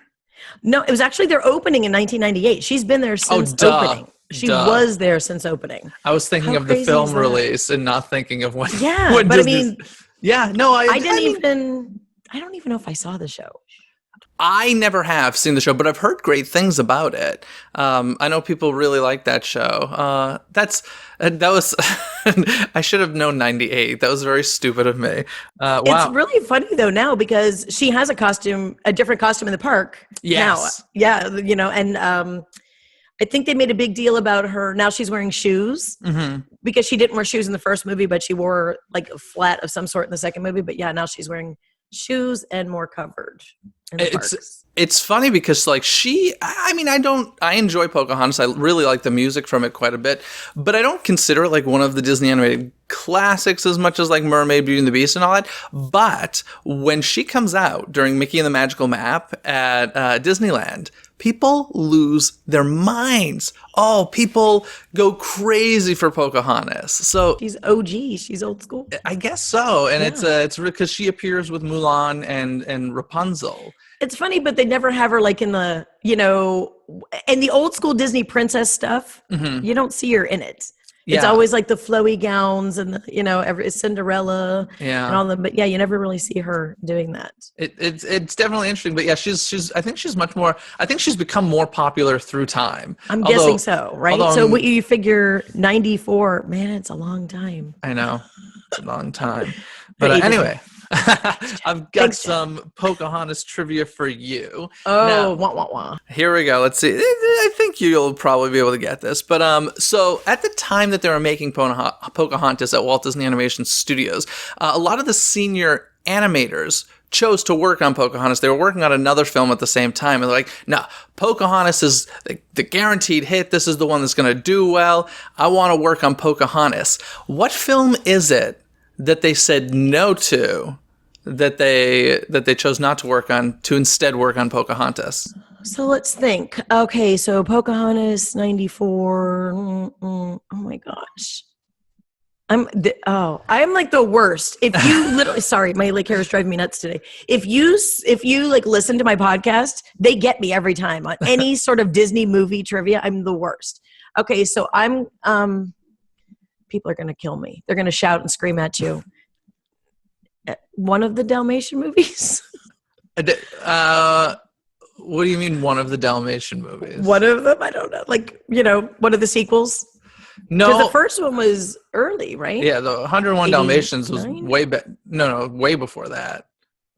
No, it was actually their opening in 1998. She's been there since opening. She was there since opening. I was thinking of the film release and not thinking of when. Yeah, when but Disney's, I don't even know if I saw the show. I never have seen the show, but I've heard great things about it. I know people really like that show. That was I should have known 98. That was very stupid of me. Wow. It's really funny though now because she has a different costume in the park. Yes. Now. Yeah, and I think they made a big deal about her. Now she's wearing shoes because she didn't wear shoes in the first movie, but she wore like a flat of some sort in the second movie. But yeah, now she's wearing shoes and more covered. It's funny because like I enjoy Pocahontas. I really like the music from it quite a bit, but I don't consider it like one of the Disney animated classics as much as like Mermaid, Beauty and the Beast and all that. But when she comes out during Mickey and the Magical Map at Disneyland, people lose their minds. Oh, people go crazy for Pocahontas. So she's OG. She's old school. I guess so. And it's because she appears with Mulan and Rapunzel. It's funny, but they never have her like in the, in the old school Disney princess stuff. You don't see her in it. It's always like the flowy gowns and every Cinderella and all them. But you never really see her doing that. It's definitely interesting. But she's I think she's much more. I think she's become more popular through time. I'm guessing so, right? So what you figure 94? Man, it's a long time. I know, it's a long time. But anyway. I've got some Pocahontas trivia for you. Oh, wah. Here we go. Let's see. I think you'll probably be able to get this. But so at the time that they were making Pocahontas at Walt Disney Animation Studios, a lot of the senior animators chose to work on Pocahontas. They were working on another film at the same time. And they're like, no, Pocahontas is the guaranteed hit. This is the one that's going to do well. I want to work on Pocahontas. What film is it that they said no to, that they chose not to work on, to instead work on Pocahontas? So let's think. Okay, so Pocahontas 94. Oh my gosh. I'm like the worst. If you literally, sorry, my hair is driving me nuts today. If you like listen to my podcast, they get me every time on any sort of Disney movie trivia. I'm the worst. Okay, so I'm people are going to kill me. They're going to shout and scream at you. One of the Dalmatian movies? What do you mean one of the Dalmatian movies? One of them? I don't know. Like, one of the sequels? No. Because the first one was early, right? Yeah, the 101 Dalmatians was way back. No, way before that.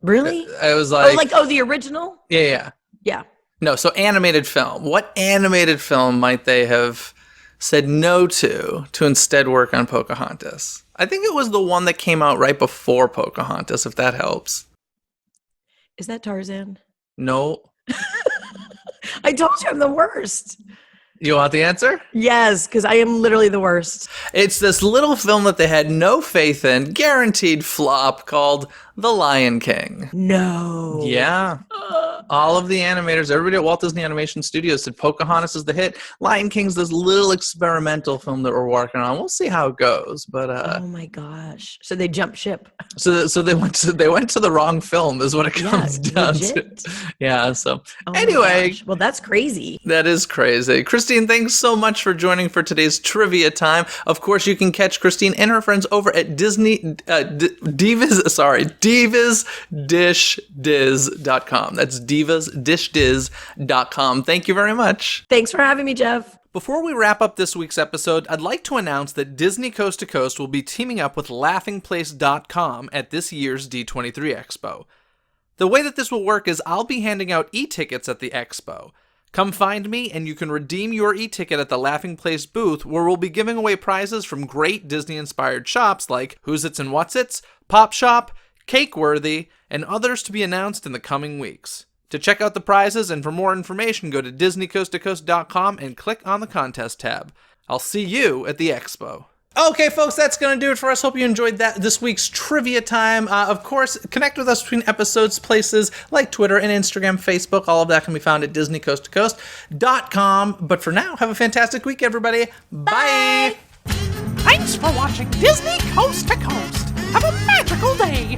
Really? It was like... the original? Yeah. Yeah. No, so animated film. What animated film might they have said no to instead work on Pocahontas? I think it was the one that came out right before Pocahontas, if that helps. Is that Tarzan? No. I told you I'm the worst. You want the answer? Yes, because I am literally the worst. It's this little film that they had no faith in, guaranteed flop, called The Lion King. No. Yeah. All of the animators, everybody at Walt Disney Animation Studios said Pocahontas is the hit. Lion King's this little experimental film that we're working on. We'll see how it goes, but oh my gosh! So they jumped ship. So they went to the wrong film, is what it comes down legit? to. Yeah. So Oh anyway, well, that's crazy. that is crazy. Christine, thanks so much for joining for today's trivia time. Of course, you can catch Christine and her friends over at DivasDishDiz.com. That's DivasDishDiz.com. Thank you very much. Thanks for having me, Jeff. Before we wrap up this week's episode, I'd like to announce that Disney Coast to Coast will be teaming up with LaughingPlace.com at this year's D23 Expo. The way that this will work is I'll be handing out e-tickets at the expo. Come find me and you can redeem your e-ticket at the Laughing Place booth, where we'll be giving away prizes from great Disney-inspired shops like Who's It's and What's It's, Pop Shop, Cakeworthy, and others to be announced in the coming weeks. To check out the prizes and for more information, go to DisneyCoastToCoast.com and click on the contest tab. I'll see you at the expo. Okay, folks, that's going to do it for us. Hope you enjoyed this week's trivia time. Of course, connect with us between episodes, places like Twitter and Instagram, Facebook. All of that can be found at DisneyCoastToCoast.com. But for now, have a fantastic week, everybody. Bye! Thanks for watching Disney Coast to Coast. Have a magical day.